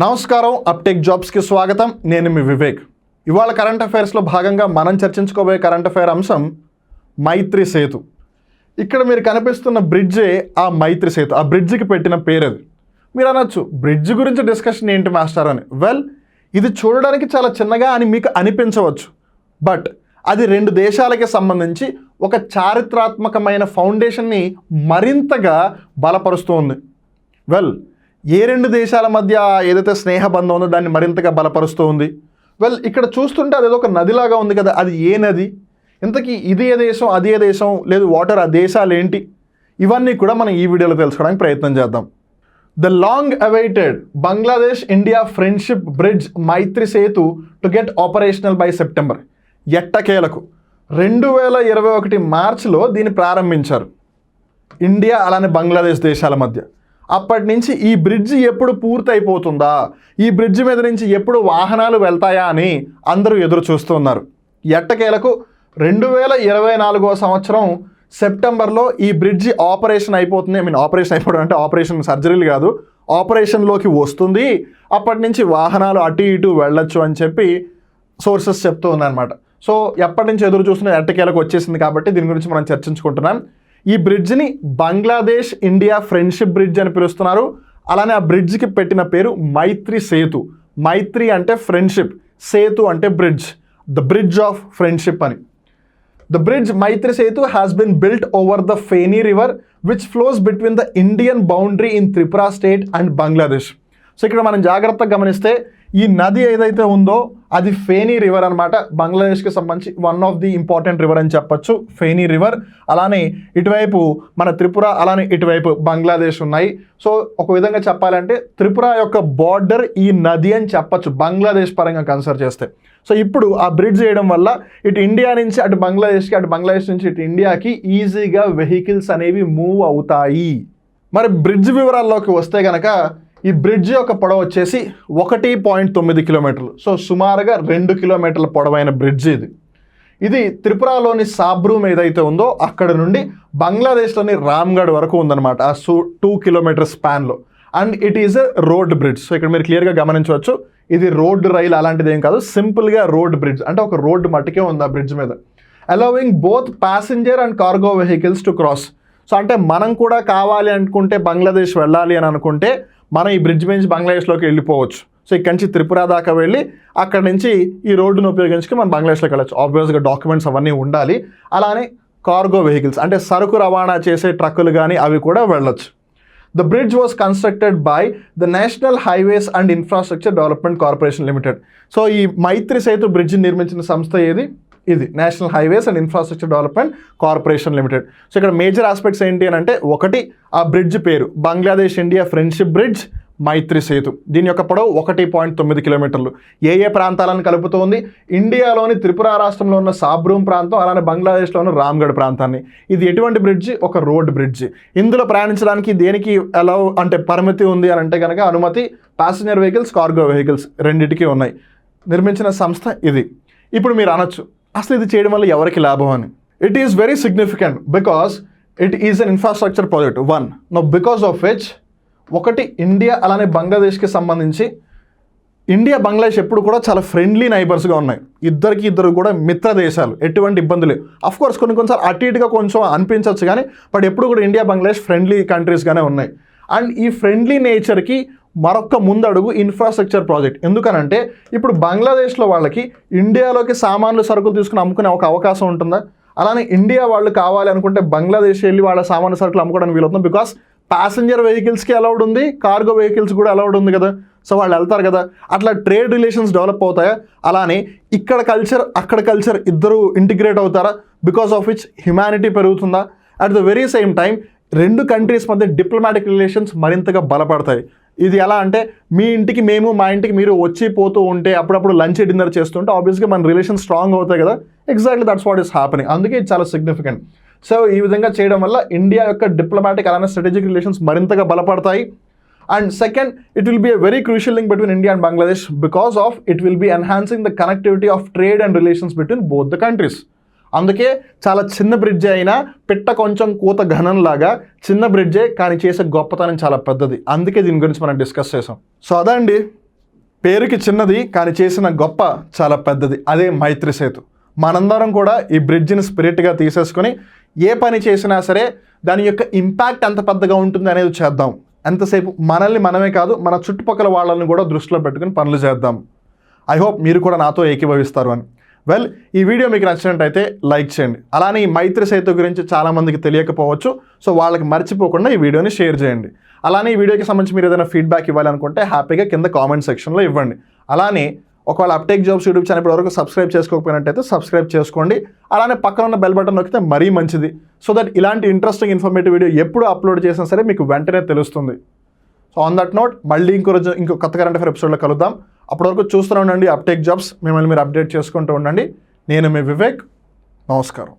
నమస్కారం, అప్టెక్ జాబ్స్కి స్వాగతం. నేను మీ వివేక్. ఇవాళ కరెంట్ అఫైర్స్లో భాగంగా మనం చర్చించుకోబోయే కరెంట్ అఫైర్ అంశం మైత్రి సేతు. ఇక్కడ మీరు కనిపిస్తున్న బ్రిడ్జే ఆ మైత్రి సేతు. ఆ బ్రిడ్జికి పెట్టిన పేరు అది. మీరు అనొచ్చు, బ్రిడ్జ్ గురించి డిస్కషన్ ఏంటి మాస్టర్ అని. వెల్, ఇది చూడడానికి చాలా చిన్నగా అని మీకు అనిపించవచ్చు, బట్ అది రెండు దేశాలకి సంబంధించి ఒక చారిత్రాత్మకమైన ఫౌండేషన్ని మరింతగా బలపరుస్తుంది. వెల్, ఏ రెండు దేశాల మధ్య ఏదైతే స్నేహబంధం ఉందో దాన్ని మరింతగా బలపరుస్తూ ఉంది. వెల్, ఇక్కడ చూస్తుంటే అదేదో ఒక నదిలాగా ఉంది కదా, అది ఏ నది, ఇంతకీ ఇది ఏ దేశం, అది ఏ దేశం, లేదు వాటర్ ఆ దేశాలు ఏంటి, ఇవన్నీ కూడా మనం ఈ వీడియోలో తెలుసుకోవడానికి ప్రయత్నం చేద్దాం. The long awaited Bangladesh India friendship bridge Maitri Setu to get operational by September. ఎట్టకేలకు 2021 మార్చిలో దీన్ని ప్రారంభించారు ఇండియా అలానే బంగ్లాదేశ్ దేశాల మధ్య. అప్పటి నుంచి ఈ బ్రిడ్జి ఎప్పుడు పూర్తయిపోతుందా, ఈ బ్రిడ్జి మీద నుంచి ఎప్పుడు వాహనాలు వెళ్తాయా అని అందరూ ఎదురు చూస్తున్నారు. ఎట్టకేలకు 2024వ సంవత్సరం సెప్టెంబర్లో ఈ బ్రిడ్జి ఆపరేషన్ అయిపోతుంది. ఆపరేషన్ అయిపోవడం అంటే ఆపరేషన్ సర్జరీలు కాదు, ఆపరేషన్లోకి వస్తుంది. అప్పటి నుంచి వాహనాలు అటు ఇటు వెళ్ళొచ్చు అని చెప్పి సోర్సెస్ చెప్తూ ఉన్నారన్నమాట. సో ఎప్పటి నుంచి ఎదురు చూస్తున్న ఎట్టకేలకు వచ్చేసింది కాబట్టి దీని గురించి మనం చర్చించుకుంటున్నాం. ఈ బ్రిడ్జ్ని బంగ్లాదేశ్ ఇండియా ఫ్రెండ్షిప్ బ్రిడ్జ్ అని పిలుస్తున్నారు. అలానే ఆ బ్రిడ్జ్కి పెట్టిన పేరు మైత్రి సేతు. మైత్రి అంటే ఫ్రెండ్షిప్, సేతు అంటే bridge, the bridge of friendship అని. The bridge Maitri Setu has been built over the Feni river which flows between the Indian boundary in Tripura state and Bangladesh. So ఇక్కడ మనం జాగ్రత్తగా గమనిస్తే ఈ నది ఏదైతే ఉందో అది ఫేనీ రివర్ అనమాట. బంగ్లాదేశ్కి సంబంధించి one of the important river అని చెప్పొచ్చు, ఫేనీ రివర్. అలానే ఇటువైపు మన త్రిపుర, అలానే ఇటువైపు బంగ్లాదేశ్ ఉన్నాయి. సో ఒక విధంగా చెప్పాలంటే త్రిపుర యొక్క బార్డర్ ఈ నది అని చెప్పచ్చు బంగ్లాదేశ్ పరంగా కన్సిడర్ చేస్తే. సో ఇప్పుడు ఆ బ్రిడ్జ్ చేయడం వల్ల ఇటు ఇండియా నుంచి అటు బంగ్లాదేశ్కి, అటు బంగ్లాదేశ్ నుంచి ఇటు ఇండియాకి ఈజీగా వెహికల్స్ అనేవి మూవ్ అవుతాయి. మరి బ్రిడ్జ్ వివరాల్లోకి వస్తే కనుక ఈ బ్రిడ్జ్ యొక్క పొడవు వచ్చేసి 1.9 కిలోమీటర్లు. సో సుమారుగా 2 కిలోమీటర్ల పొడవైన బ్రిడ్జ్ ఇది. ఇది త్రిపురలోని సాబ్రూమ్ ఏదైతే ఉందో అక్కడ నుండి బంగ్లాదేశ్లోని రామ్గఢ్ వరకు ఉందన్నమాట, ఆ 2 కిలోమీటర్ స్పాన్లో. And it is a road bridge. So ఇక్కడ మీరు క్లియర్గా గమనించవచ్చు, ఇది రోడ్ రైల్ అలాంటిది ఏం కాదు, సింపుల్గా రోడ్ బ్రిడ్జ్. అంటే ఒక రోడ్డు మట్టుకే ఉంది ఆ బ్రిడ్జ్ మీద. Allowing both passenger and cargo vehicles to cross. So అంటే మనం కూడా కావాలి అనుకుంటే, బంగ్లాదేశ్ వెళ్ళాలి అని అనుకుంటే మనం ఈ బ్రిడ్జ్ నుంచి బంగ్లాదేశ్లోకి వెళ్ళిపోవచ్చు. సో ఇక్కడి నుంచి త్రిపుర దాకా వెళ్ళి అక్కడ నుంచి ఈ రోడ్డును ఉపయోగించుకుని మనం బంగ్లాదేశ్లోకి వెళ్ళచ్చు. ఆబ్వియస్గా డాక్యుమెంట్స్ అవన్నీ ఉండాలి. అలానే కార్గో వెహికల్స్ అంటే సరుకు రవాణా చేసే ట్రక్కులు కానీ అవి కూడా వెళ్ళొచ్చు. The bridge was constructed by the national highways and infrastructure development corporation limited. So ఈ మైత్రి సేతు బ్రిడ్జ్ నిర్మించిన సంస్థ ఏది? ఇది national highways and infrastructure development corporation limited. So ఇక్కడ మేజర్ ఆస్పెక్ట్స్ ఏంటి అని అంటే, ఒకటి ఆ బ్రిడ్జ్ పేరు Bangladesh India friendship bridge Maitri Setu. దీని యొక్క పొడవు 1.9 కిలోమీటర్లు. ఏ ప్రాంతాలను కలుపుతోంది? ఇండియాలోని త్రిపుర రాష్ట్రంలో ఉన్న సాబ్రూమ్ ప్రాంతం, అలానే బంగ్లాదేశ్లో ఉన్న రామ్గఢ్ ప్రాంతాన్ని. ఇది ఎటువంటి బ్రిడ్జ్? ఒక రోడ్ బ్రిడ్జ్. ఇందులో ప్రయాణించడానికి దేనికి అలౌ అంటే పరిమితి ఉంది అని అంటే కనుక అనుమతి ప్యాసింజర్ వెహికల్స్, కార్గో వెహికల్స్ రెండింటికి ఉన్నాయి. నిర్మించిన సంస్థ ఇది. ఇప్పుడు మీరు అనొచ్చు, అసలు ఇది చేయడం వల్ల ఎవరికి లాభం అని. It is very significant because it is an infrastructure project. One no because of which, ఒకటి ఇండియా అలానే బంగ్లాదేశ్కి సంబంధించి ఇండియా బంగ్లాదేశ్ ఎప్పుడు కూడా చాలా ఫ్రెండ్లీ నైబర్స్గా ఉన్నాయి. ఇద్దరు కూడా మిత్ర దేశాలు, ఎటువంటి ఇబ్బంది లేవు. అఫ్కోర్స్ కొన్నిసార్లు అటు ఇటుగా కొంచెం అనిపించవచ్చు కానీ బట్ ఎప్పుడు కూడా ఇండియా బంగ్లాదేశ్ ఫ్రెండ్లీ కంట్రీస్గానే ఉన్నాయి. అండ్ ఈ ఫ్రెండ్లీ నేచర్కి మరొక ముందడుగు ఇన్ఫ్రాస్ట్రక్చర్ ప్రాజెక్ట్. ఎందుకనంటే ఇప్పుడు బంగ్లాదేశ్లో వాళ్ళకి ఇండియాలోకి సామాన్లు సరుకులు తీసుకుని అమ్ముకునే ఒక అవకాశం ఉంటుందా? అలానే ఇండియా వాళ్ళు కావాలి అనుకుంటే బంగ్లాదేశ్ వెళ్ళి వాళ్ళ సామాన్లు సరుకులు అమ్ముకోవడానికి వీలవుతుంది. బికాస్ ప్యాసింజర్ వెహికల్స్కి అలౌడ్ ఉంది, కార్గో వెహికల్స్ కూడా అలౌడ్ ఉంది కదా. సో వాళ్ళు వెళ్తారు కదా, అట్లా ట్రేడ్ రిలేషన్స్ డెవలప్ అవుతాయా? అలానే ఇక్కడ కల్చర్ అక్కడ కల్చర్ ఇద్దరు ఇంటిగ్రేట్ అవుతారా? బికాస్ ఆఫ్ విచ్ హ్యుమానిటీ పెరుగుతుందా? At the very same time రెండు కంట్రీస్ మధ్య డిప్లొమాటిక్ రిలేషన్స్ మరింతగా బలపడతాయి. ఇది ఎలా అంటే, మీ ఇంటికి మేము, మా ఇంటికి మీరు వచ్చి పోతూ ఉంటే, అప్పుడప్పుడు లంచ్ డిన్నర్ చేస్తుంటే ఆబ్వియస్గా మన రిలేషన్ స్ట్రాంగ్ అవుతాయి కదా. Exactly that's what is happening. అందుకే ఇది చాలా సిగ్నిఫికెంట్. సో ఈ విధంగా చేయడం వల్ల ఇండియా యొక్క డిప్లొమాటిక్ అలానే స్ట్రాటజిక్ రిలేషన్స్ మరింతగా బలపడతాయి. And second, it will be a very crucial link between India and Bangladesh because of it will be enhancing the connectivity of trade and relations between both the countries. అందుకే చాలా చిన్న bridge అయినా పిట్ట కొంచెం కూత ఘనంలాగా చిన్న బ్రిడ్జే కానీ చేసే గొప్పతనం చాలా పెద్దది. అందుకే దీని గురించి మనం డిస్కస్ చేసాం. సో అదండి పేరుకి చిన్నది కానీ చేసిన గొప్ప చాలా పెద్దది, అదే మైత్రి సేతు. మనందరం కూడా ఈ బ్రిడ్జిని స్పిరిట్గా తీసేసుకొని ఏ పని చేసినా సరే దాని యొక్క ఇంపాక్ట్ ఎంత పెద్దగా ఉంటుంది అనేది చేద్దాం. ఎంతసేపు మనల్ని మనమే కాదు, మన చుట్టుపక్కల వాళ్ళని కూడా దృష్టిలో పెట్టుకుని పనులు చేద్దాం. ఐ హోప్ మీరు కూడా నాతో ఏకీభవిస్తారు అని. వెల్, ఈ వీడియో మీకు నచ్చినట్టయితే లైక్ చేయండి. అలానే ఈ మైత్రి సేతు గురించి చాలామందికి తెలియకపోవచ్చు, సో వాళ్ళకి మర్చిపోకుండా ఈ వీడియోని షేర్ చేయండి. అలానే ఈ వీడియోకి సంబంధించి మీరు ఏదైనా ఫీడ్బ్యాక్ ఇవ్వాలనుకుంటే హ్యాపీగా కింద కామెంట్ సెక్షన్లో ఇవ్వండి. అలానే ఒకవేళ అప్టేక్ జాబ్స్ యూట్యూబ్ ఛానల్ ఇప్పటివరకు సబ్స్క్రైబ్ చేసుకోకపోయినట్టయితే సబ్స్క్రైబ్ చేసుకోండి. అలానే పక్కన ఉన్న బెల్ బటన్ నొక్కితే మరీ మంచిది, సో దట్ ఇలాంటి ఇంట్రెస్టింగ్ ఇన్ఫర్మేటివ్ వీడియో ఎప్పుడు అప్లోడ్ చేసినా సరే మీకు వెంటనే తెలుస్తుంది. సో ఆన్ దట్ నోట్ మళ్ళీ ఇంకో కొత్త కరెంట్ అఫైర్ ఎపిసోడ్లో కలుద్దాం. అప్పటివరకు చూస్తూనే ఉండండి అప్టేక్ జాబ్స్, మిమ్మల్ని మీరు అప్డేట్ చేసుకుంటూ ఉండండి. నేను మీ వివేక్, నమస్కారం.